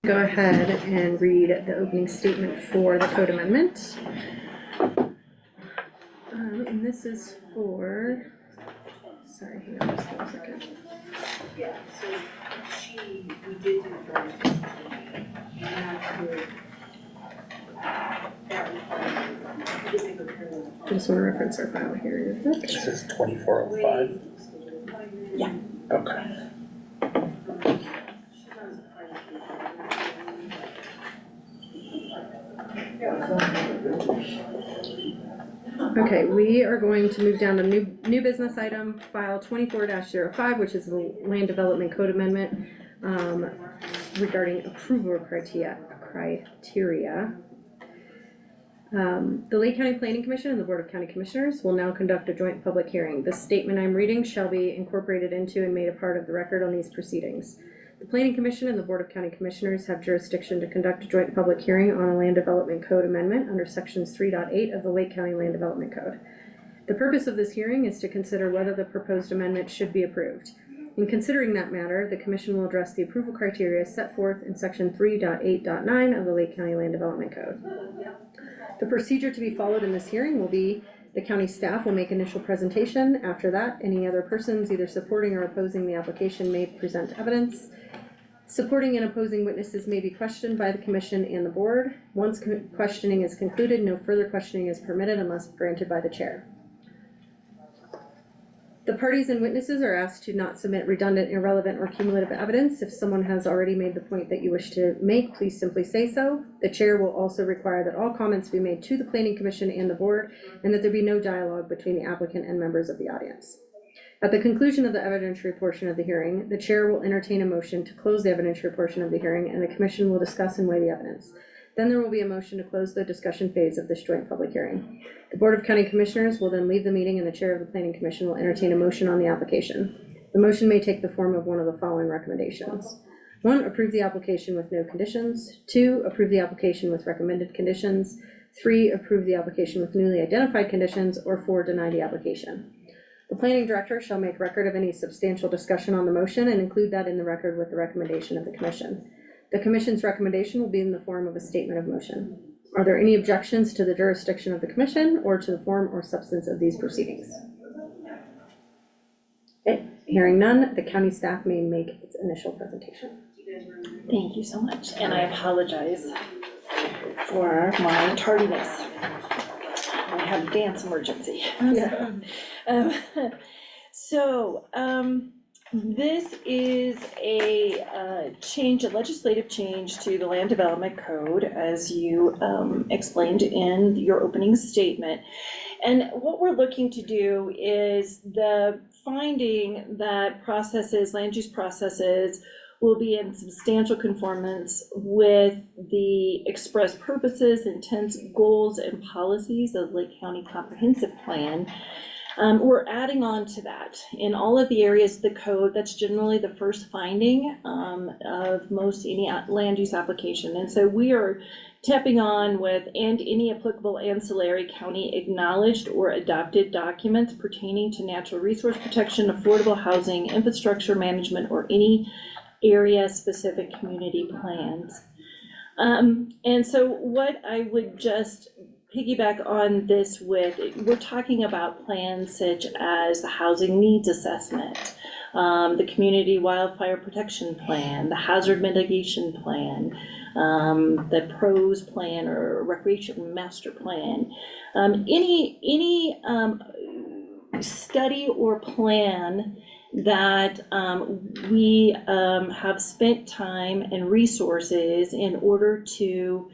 Go ahead and read the opening statement for the code amendment. And this is for, sorry, hang on just 1 second. Yeah, so we did confirm, and that's good. I just want to reference our file here. This is 2405? Yeah. Okay. Okay, we are going to move down to new business item, file 24-05, which is the land development code amendment regarding approval criteria. The Lake County Planning Commission and the Board of County Commissioners will now conduct a joint public hearing. The statement I'm reading shall be incorporated into and made a part of the record on these proceedings. The Planning Commission and the Board of County Commissioners have jurisdiction to conduct a joint public hearing on a land development code amendment under sections 3.8 of the Lake County Land Development Code. The purpose of this hearing is to consider whether the proposed amendment should be approved. In considering that matter, the Commission will address the approval criteria set forth in section 3.8.9 of the Lake County Land Development Code. The procedure to be followed in this hearing will be the county staff will make initial presentation. After that, any other persons either supporting or opposing the application may present evidence. Supporting and opposing witnesses may be questioned by the Commission and the Board. Once questioning is concluded, no further questioning is permitted unless granted by the chair. The parties and witnesses are asked to not submit redundant, irrelevant, or cumulative evidence. If someone has already made the point that you wish to make, please simply say so. The chair will also require that all comments be made to the Planning Commission and the Board, and that there be no dialogue between the applicant and members of the audience. At the conclusion of the evidentiary portion of the hearing, the chair will entertain a motion to close the evidentiary portion of the hearing, and the Commission will discuss and weigh the evidence. Then there will be a motion to close the discussion phase of this joint public hearing. The Board of County Commissioners will then leave the meeting, and the chair of the Planning Commission will entertain a motion on the application. The motion may take the form of one of the following recommendations. 1, approve the application with no conditions. 2, approve the application with recommended conditions. 3, approve the application with newly identified conditions. Or 4, deny the application. The Planning Director shall make record of any substantial discussion on the motion and include that in the record with the recommendation of the Commission. The Commission's recommendation will be in the form of a statement of motion. Are there any objections to the jurisdiction of the Commission or to the form or substance of these proceedings? Okay, hearing none, the county staff may make its initial presentation. Thank you so much, and I apologize for my tardiness. I had a dance emergency. Yeah. This is a change, a legislative change to the Land Development Code, as you explained in your opening statement. And what we're looking to do is the finding that processes, land use processes, will be in substantial conformance with the express purposes, intents, goals, and policies of Lake County Comprehensive Plan. We're adding on to that in all of the areas of the code. That's generally the first finding of most any land use application. And so we are tapping on with and any applicable ancillary county acknowledged or adopted documents pertaining to natural resource protection, affordable housing, infrastructure management, or any area specific community plans. And so what I would just piggyback on this with, we're talking about plans such as the housing needs assessment, the community wildfire protection plan, the hazard mitigation plan, the PROS plan or recreation master plan, any study or plan that we have spent time and resources in order to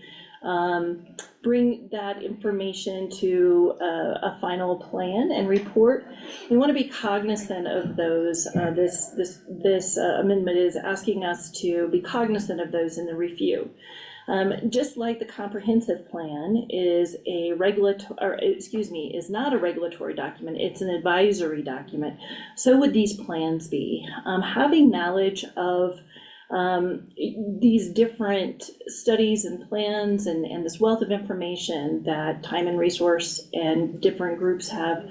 bring that information to a final plan and report. We want to be cognizant of those. This amendment is asking us to be cognizant of those in the review. Just like the comprehensive plan is a is not a regulatory document, it's an advisory document. So would these plans be. Having knowledge of these different studies and plans and this wealth of information that time and resource and different groups have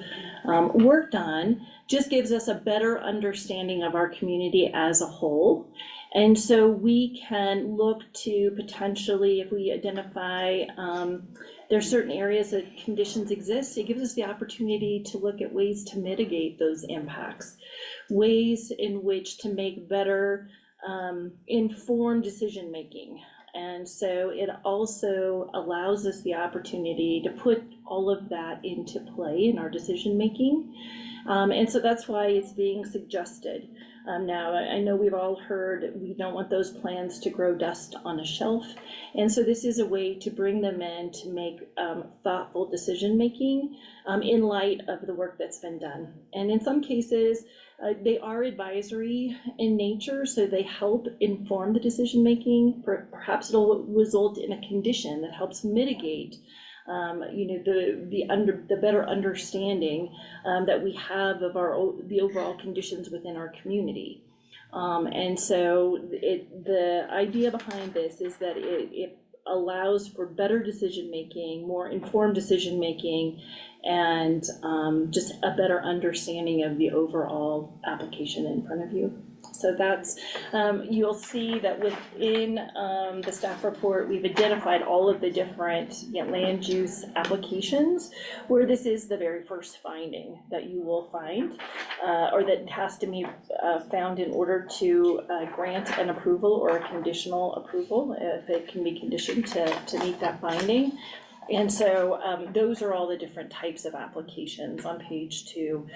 worked on just gives us a better understanding of our community as a whole. And so we can look to potentially, if we identify, there are certain areas that conditions exist, it gives us the opportunity to look at ways to mitigate those impacts, ways in which to make better informed decision-making. And so it also allows us the opportunity to put all of that into play in our decision-making. And so that's why it's being suggested. Now, I know we've all heard we don't want those plans to grow dust on a shelf. And so this is a way to bring them in to make thoughtful decision-making in light of the work that's been done. And in some cases, they are advisory in nature, so they help inform the decision-making. Perhaps it'll result in a condition that helps mitigate the better understanding that we have of the overall conditions within our community. And so the idea behind this is that it allows for better decision-making, more informed decision-making, and just a better understanding of the overall application in front of you. So that's, you'll see that within the staff report, we've identified all of the different land use applications where this is the very first finding that you will find, or that has to be found in order to grant an approval or a conditional approval, if it can be conditioned to meet that finding. And so those are all the different types of applications on page 2,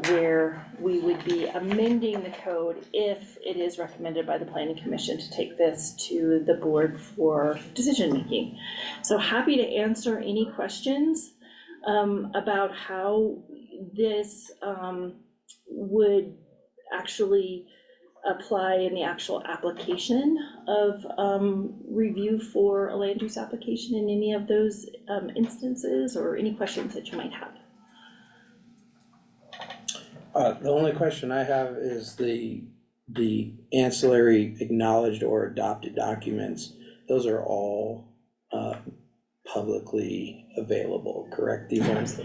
where we would be amending the code if it is recommended by the Planning Commission to take this to the board for decision making. So happy to answer any questions about how this would actually apply in the actual application of review for a land use application in any of those instances, or any questions that you might have. The only question I have is the ancillary acknowledged or adopted documents. Those are all publicly available, correct? These aren't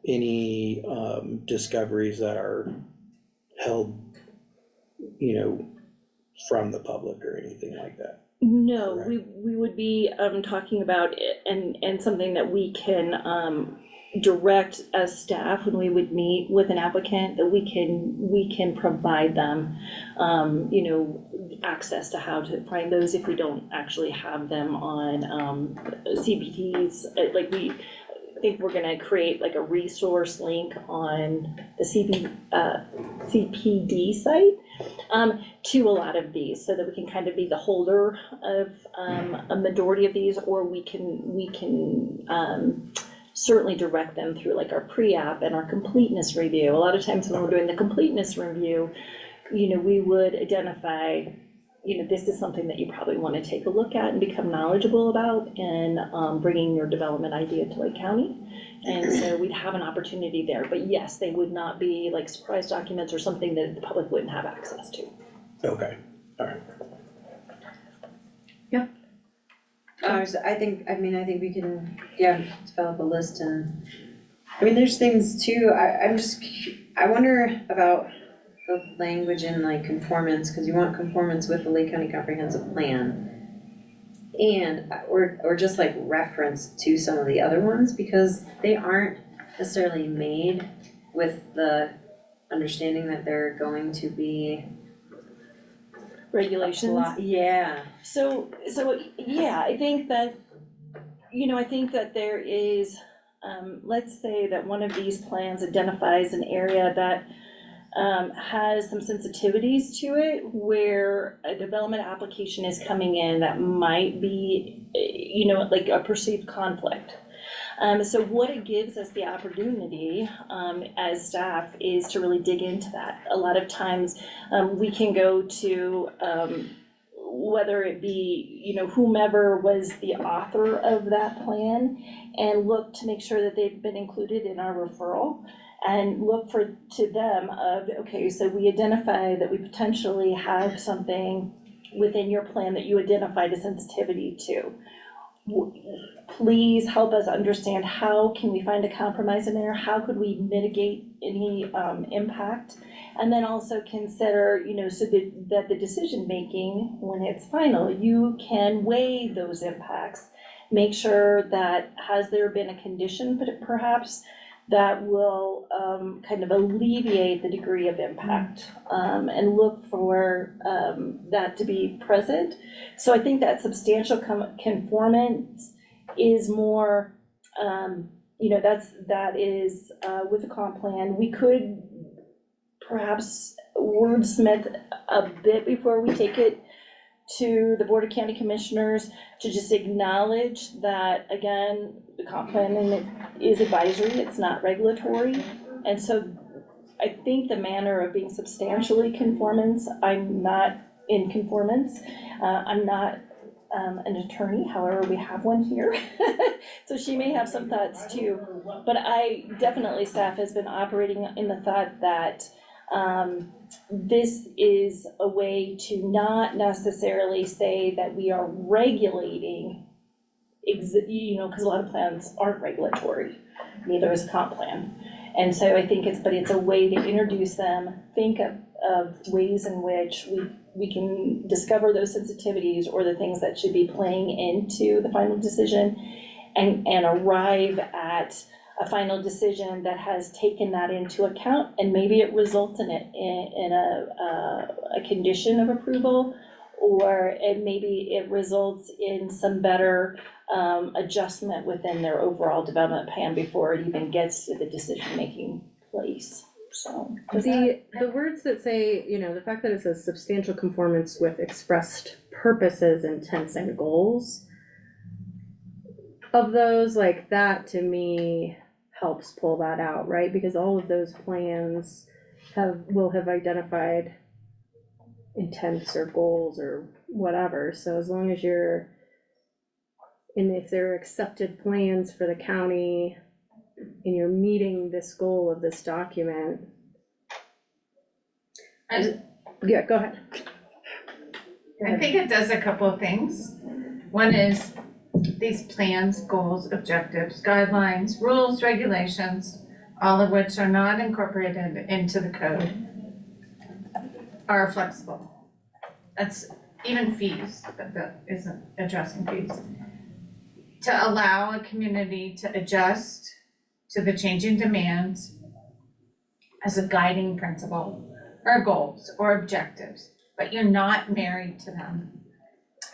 any discoveries that are held, from the public or anything like that. No, Correct. we would be talking about it, and something that we can direct as staff when we would meet with an applicant, that we can provide them access to how to find those if we don't actually have them on CPTs. I think we're gonna create like a resource link on the CPD site to a lot of these, so that we can kind of be the holder of a majority of these, or we can certainly direct them through like our pre-app and our completeness review. A lot of times when we're doing the completeness review, we would identify, this is something that you probably want to take a look at and become knowledgeable about in bringing your development idea to Lake County. And so we'd have an opportunity there. But yes, they would not be like surprise documents or something that the public wouldn't have access to. Okay, all right. I think we can, develop a list, and, there's things too, I wonder about the language in like conformance, because you want conformance with the Lake County Comprehensive Plan. And, or just like reference to some of the other ones, because they aren't necessarily made with the understanding that they're going to be Regulations. Yeah. So yeah, I think that there is, let's say that one of these plans identifies an area that has some sensitivities to it, where a development application is coming in that might be, like a perceived conflict. So what it gives us the opportunity as staff is to really dig into that. A lot of times we can go to whether it be, whomever was the author of that plan, and look to make sure that they've been included in our referral, and look to them of, okay, so we identify that we potentially have something within your plan that you identified a sensitivity to. please help us understand how can we find a compromise in there? How could we mitigate any impact? And then also consider, so that the decision-making, when it's final, you can weigh those impacts. Make sure that, has there been a condition, but perhaps that will kind of alleviate the degree of impact, and look for that to be present. So I think that substantial conformance is more, that is with the comp plan. We could perhaps wordsmith a bit before we take it to the Board of County Commissioners to just acknowledge that, again, the comp plan is advisory, it's not regulatory. And so I think the manner of being substantially conformance, I'm not in conformance. I'm not an attorney, however, we have one here. So she may have some thoughts too. But staff has been operating in the thought that this is a way to not necessarily say that we are regulating, because a lot of plans aren't regulatory, neither is a comp plan. And so I think it's a way to introduce them, think of ways in which we can discover those sensitivities or the things that should be playing into the final decision, and arrive at a final decision that has taken that into account, and maybe it results in a condition of approval, or maybe it results in some better adjustment within their overall development plan before it even gets to the decision-making place. So The words that say, the fact that it says substantial conformance with expressed purposes, intents, and goals, of those, like, that to me helps pull that out, right? Because all of those plans will have identified intents or goals or whatever. So as long as if they're accepted plans for the county and you're meeting this goal of this document. Yeah, go ahead. I think it does a couple of things. One is these plans, goals, objectives, guidelines, rules, regulations, all of which are not incorporated into the code, are flexible. That's even fees, but that isn't addressing fees. To allow a community to adjust to the changing demands as a guiding principle, or goals, or objectives, but you're not married to them.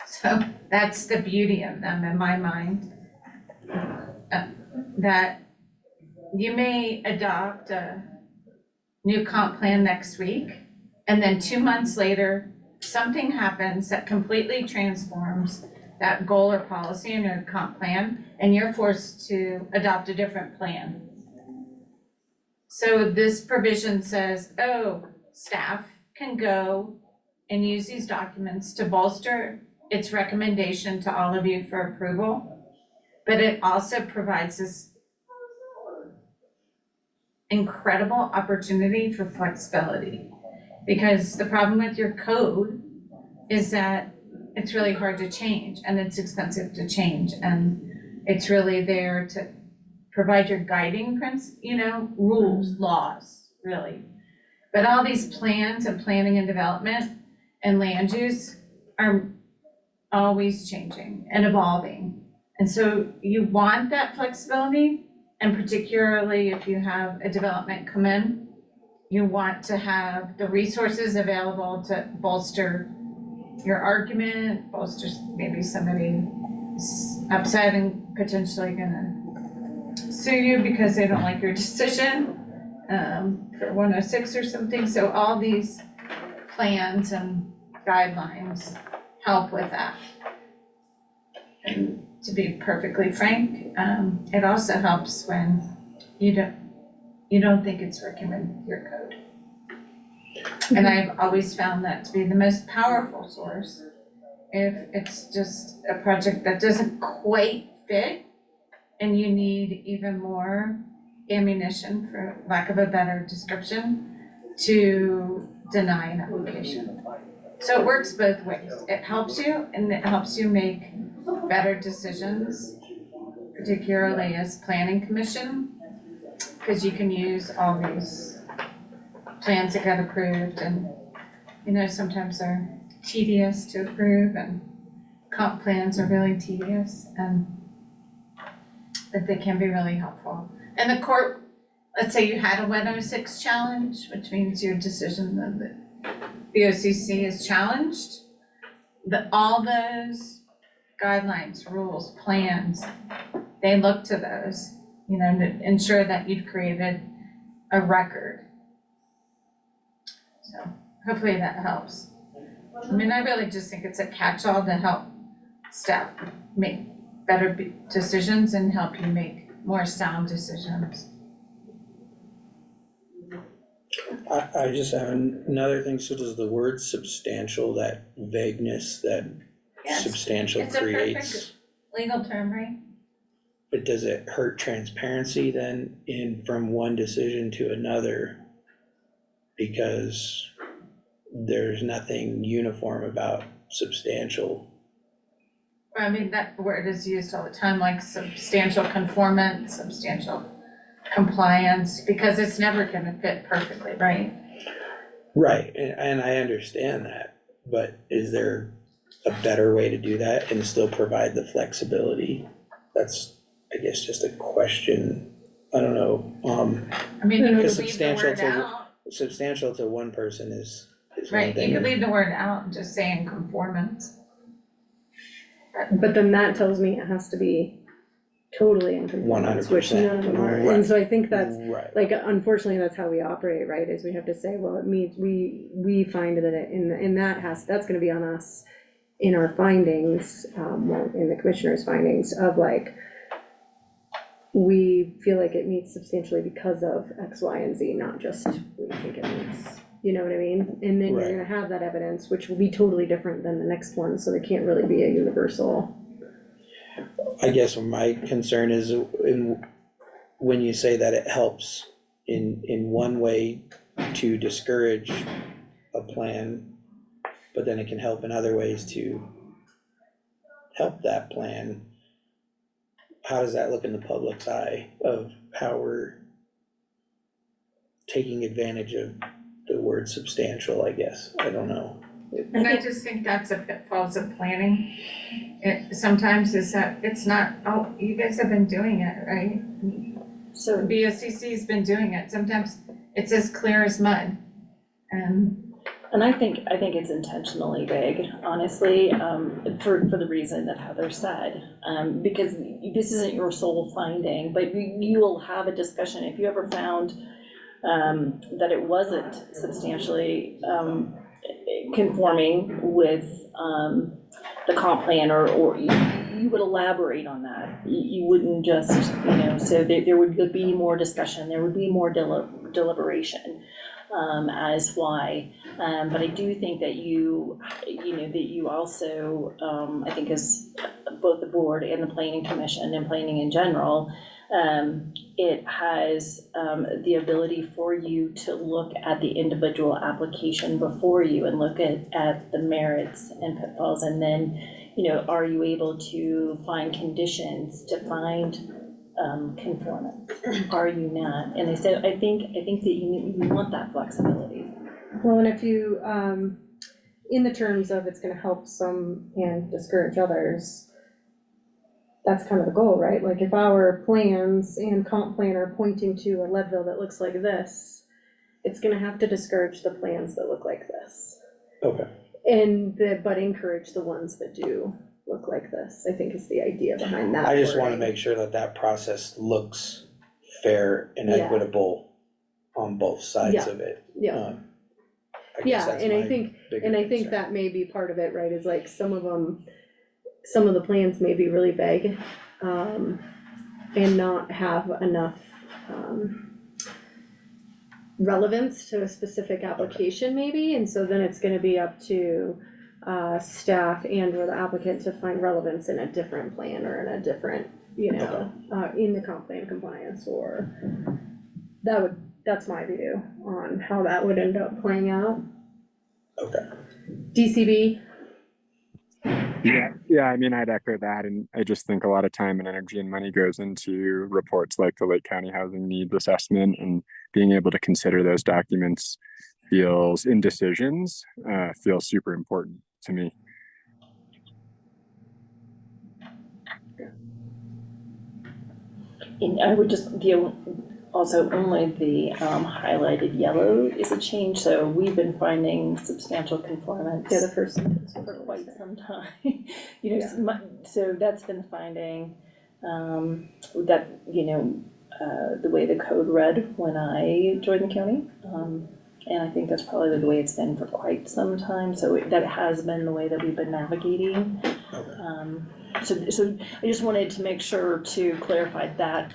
So that's the beauty of them in my mind. That you may adopt a new comp plan next week, and then 2 months later, something happens that completely transforms that goal or policy in your comp plan, and you're forced to adopt a different plan. So this provision says, staff can go and use these documents to bolster its recommendation to all of you for approval, but it also provides this incredible opportunity for flexibility. Because the problem with your code is that it's really hard to change, and it's expensive to change, and it's really there to provide your guiding rules, laws, really. But all these plans and planning and development and land use are always changing and evolving. And so you want that flexibility, and particularly if you have a development come in, you want to have the resources available to bolster your argument, bolster maybe somebody upset and potentially gonna sue you because they don't like your decision for 106 or something. So all these plans and guidelines help with that. And to be perfectly frank, it also helps when you don't think it's working with your code. And I've always found that to be the most powerful source. If it's just a project that doesn't quite fit and you need even more ammunition, for lack of a better description, to deny an application. So it works both ways. It helps you and it helps you make better decisions, particularly as planning commission, because you can use all these plans that got approved and, sometimes they're tedious to approve and comp plans are really tedious and that they can be really helpful. And the court, let's say you had a 106 challenge, which means your decision that the OCC is challenged, all those guidelines, rules, plans, they look to those, to ensure that you've created a record. So hopefully that helps. I mean, I really just think it's a catch-all to help staff make better decisions and help you make more sound decisions. I just have another thing, so does the word substantial, that vagueness that Yes, substantial it's a perfect- creates, Legal term, right? but does it hurt transparency then from one decision to another? Because there's nothing uniform about substantial. I mean, that word is used all the time, like substantial conformance, substantial compliance, because it's never gonna fit perfectly, right? Right, and I understand that, but is there a better way to do that and still provide the flexibility? That's, I guess, just a question, I don't know, I mean, you could Because leave the substantial word to- out, substantial to one person is one right, thing. you could leave the word out and just say in conformance. But then that tells me it has to be totally in conformance, which 100%, none of them are. right. And so I think that's, Right, like, unfortunately, that's how we operate, right, is we have to say, well, it means, we find that it, in that's gonna be on us in our findings, well, in the commissioner's findings of like, we feel like it meets substantially because of X, Y, and Z, not just we think it meets, you know what I mean? And then you're Right. gonna have that evidence, which will be totally different than the next one, so there can't really be a universal. I guess my concern is when you say that it helps in one way to discourage a plan, but then it can help in other ways to help that plan. How does that look in the public's eye of how we're taking advantage of the word substantial, I guess? I don't know. And I just think that's a pitfalls of planning. It sometimes is that it's not, oh, you guys have been doing it, right? So BOCC's been doing it, sometimes it's as clear as mud. And I think it's intentionally vague, honestly, for the reason that Heather said. Because this isn't your sole finding, but you will have a discussion, if you ever found that it wasn't substantially conforming with the comp plan, or you would elaborate on that. You wouldn't just, so there would be more discussion, there would be more deliberation as why. But I do think that that you also, I think as both the board and the planning commission and planning in general, it has the ability for you to look at the individual application before you and look at the merits and pitfalls, and then, are you able to find conditions to find conformance? Are you not? And so I think that you want that flexibility. Well, and if you, in the terms of it's gonna help some and discourage others, that's kind of the goal, right? Like if our plans and comp plan are pointing to a Leadville that looks like this, it's gonna have to discourage the plans that look like this. Okay, But encourage the ones that do look like this, I think is the idea behind that. I just wanna wording. make sure that process looks fair and Yeah. equitable on both sides of it. Yeah, I guess yeah, that's and I my think, bigger and I think concern. that may be part of it, right, is like some of the plans may be really vague, and not have enough, relevance to a specific application maybe, and so then it's gonna be up to, staff and or the applicant to find relevance in a different plan or in a different, in the comp plan compliance, or that's my view on how that would end up playing out. Okay. DCB, Yeah, I mean, I'd echo that, and I just think a lot of time and energy and money goes into reports like the Lake County Housing Needs Assessment, and being able to consider those documents in decisions feels super important to me. And I would just, also only the highlighted yellow is a change, so we've been finding substantial conformance yeah, the first sentence. for quite some time. You know, so that's been finding, that, the way the code read when I joined the county. And I think that's probably the way it's been for quite some time, so that has been the way that we've been navigating. So I just wanted to make sure to clarify that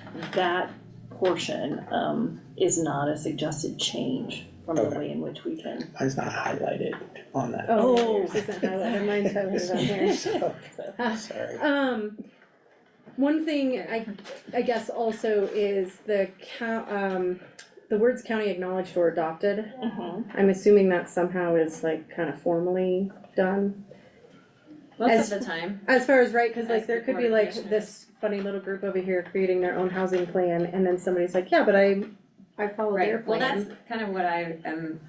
portion, is not a suggested change from the Okay. way in which we can. Mine's not highlighted on that. Oh, yours isn't highlighted, mine's highlighted on here. So, sorry. One thing I guess also is the words county acknowledged or adopted. I'm assuming that somehow is like kind of formally done. Most of the time. As far as, right, cause As like there the could board be of like commissioners. this funny little group over here creating their own housing plan, and then somebody's like, yeah, but I follow their Right, well, plan. that's kind of what I am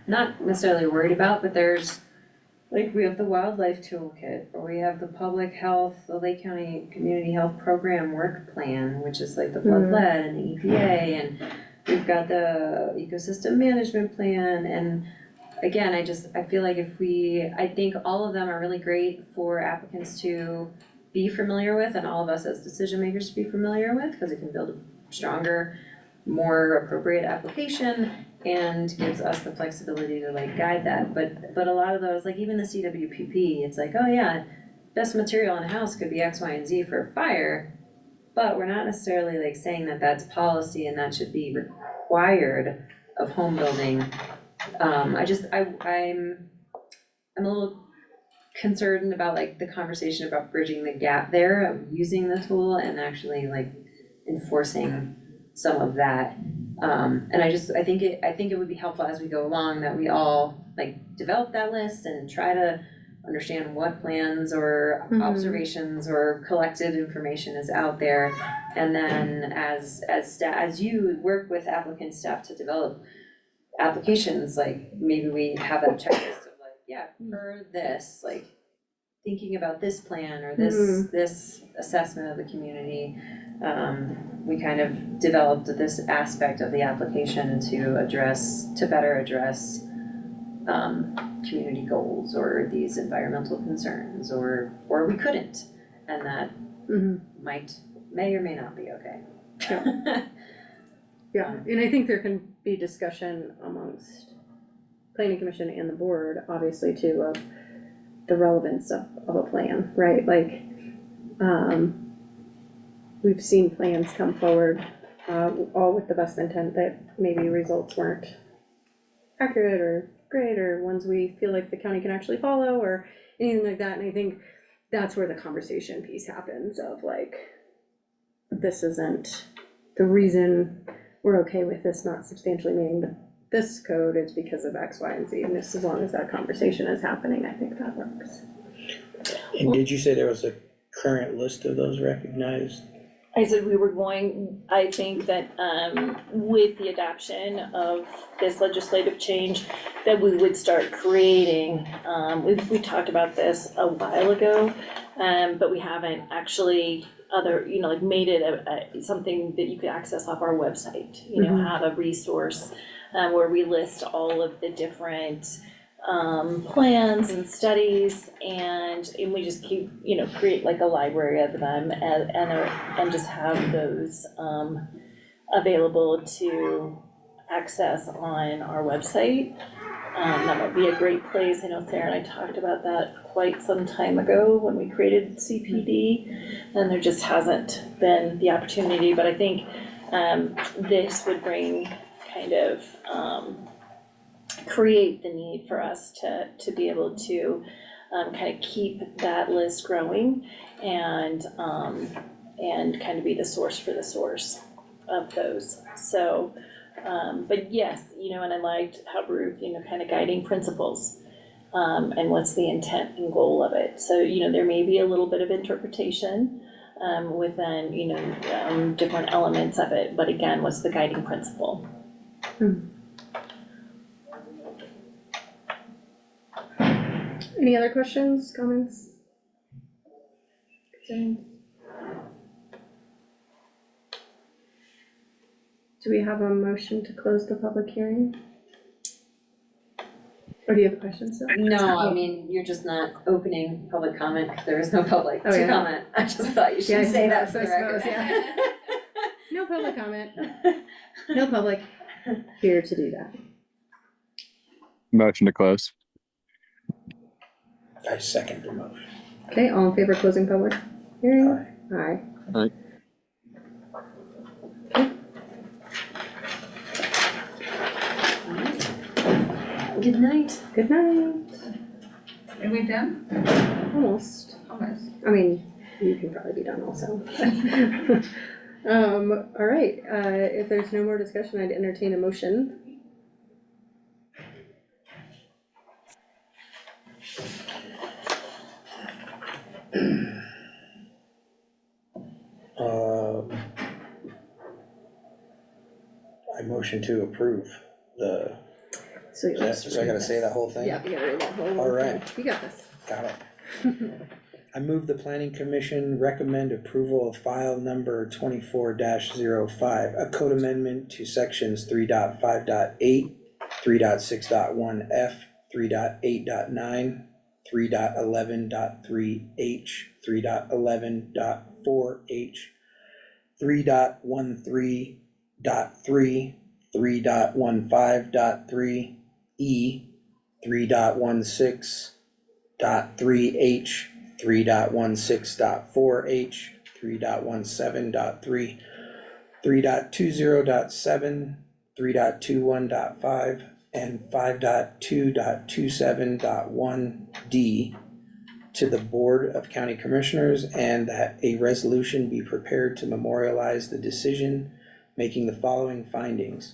not necessarily worried about, but there's, like, we have the wildlife toolkit, or we have the public health, the Lake County Community Health Program Work Plan, which is like the blood Mhm. lead and the EPA, and we've got the ecosystem management plan, and again, I feel like I think all of them are really great for applicants to be familiar with, and all of us as decision makers to be familiar with, because it can build a stronger, more appropriate application, and gives us the flexibility to like guide that, but a lot of those, like even the CWPP, it's like, oh yeah, best material in a house could be X, Y, and Z for a fire, but we're not necessarily like saying that that's policy and that should be required of home building. I'm a little concerned about like the conversation about bridging the gap there of using the tool and actually like enforcing some of that. And I think it would be helpful as we go along that we all like develop that list and try to understand what plans or Mhm. observations or collected information is out there. And then as you work with applicant staff to develop applications, like maybe we have a checklist of like, yeah, for this, like thinking about this plan or this assessment of the community, we kind of developed this aspect of the application to better address community goals or these environmental concerns, or we couldn't, and that Mhm. may or may not be okay. Yeah, and I think there can be discussion amongst planning commission and the board, obviously too, of the relevance of a plan, right? Like, we've seen plans come forward, all with the best intent that maybe results weren't accurate or great, or ones we feel like the county can actually follow, or anything like that, and I think that's where the conversation piece happens of like, this isn't the reason we're okay with this not substantially meeting this code is because of X, Y, and Z, and just as long as that conversation is happening, I think that works. And did you say there was a current list of those recognized? I said I think that, with the adoption of this legislative change, that we would start creating, we talked about this a while ago, but we haven't actually made it something that you could access off our website, have a resource, where we list all of the different, plans and studies, and we just keep, create like a library of them and just have those available to access on our website. That would be a great place. I know Sarah and I talked about that quite some time ago when we created CPD, and there just hasn't been the opportunity, but I think this would bring kind of create the need for us to be able to kind of keep that list growing and kind of be the source for the source of those. So, but yes, and I liked how Ruth, kind of guiding principles. and what's the intent and goal of it. So, there may be a little bit of interpretation within, different elements of it, but again, what's the guiding principle? Any other questions, comments? Concerns? Do we have a motion to close the public hearing? Or do you have a question still? No, I mean, you're just not opening public comment, because there is no public Oh, to yeah. comment. I just thought you Yeah, I should say that suppose, for the I record. suppose, yeah. No public comment. No public here to do that. Motion to close. I second the motion. Okay, all in favor of closing public hearing? Aye. Aye. Good night. Good night. Are we done? Almost. Almost. I mean, you can probably be done also. All right, if there's no more discussion, I'd entertain a motion. I motion to approve the, So you yes, I gotta say that whole thing? Yeah, you gotta read that whole. All right. thing. You got this. Got it. I move the planning commission recommend approval of file number 24-05, a code amendment to sections 3.5.8, 3.6.1F, 3.8.9, 3.11.3H, 3.11.4H, 3.13.3, 3.15.3, E, 3.16.3H, 3.16.4H, 3.17.3, 3.20.7, 3.21.5, and 5.2.27.1D to the Board of County Commissioners, and that a resolution be prepared to memorialize the decision, making the following findings.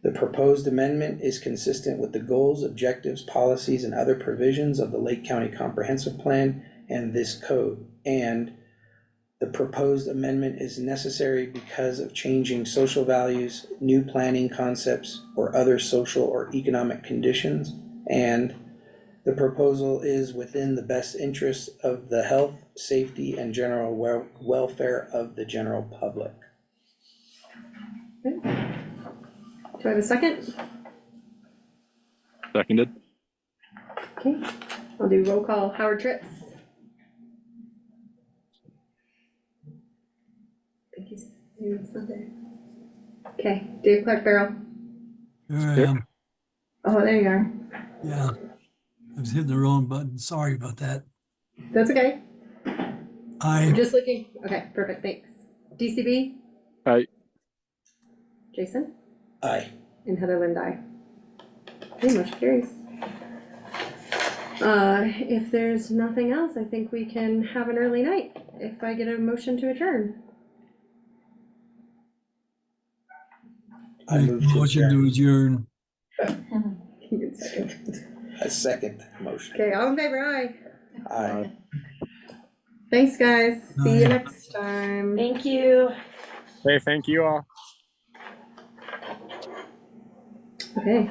The proposed amendment is consistent with the goals, objectives, policies, and other provisions of the Lake County Comprehensive Plan and this code. And the proposed amendment is necessary because of changing social values, new planning concepts, or other social or economic conditions. And the proposal is within the best interests of the health, safety, and general welfare of the general public. Do I have a second? Seconded. Okay, I'll do roll call. Howard Tritz. I think he's, maybe it's not there. Okay, Dave Clark Farrell. Here I Yep. am. Oh, there you are. Yeah. I was hitting the wrong button. Sorry about that. That's okay. I'm I, just looking. Okay, perfect, thanks. DCB? Aye. Jason? Aye. And Heather Lind, aye. Okay, motion carries. If there's nothing else, I think we can have an early night, if I get a motion to adjourn. I make move the to motion adjourn. to adjourn. Good second. I second the motion. Okay, all in favor, aye. Aye. Thanks, guys. See you Aye. next time. Thank you. Hey, thank you all. Okay,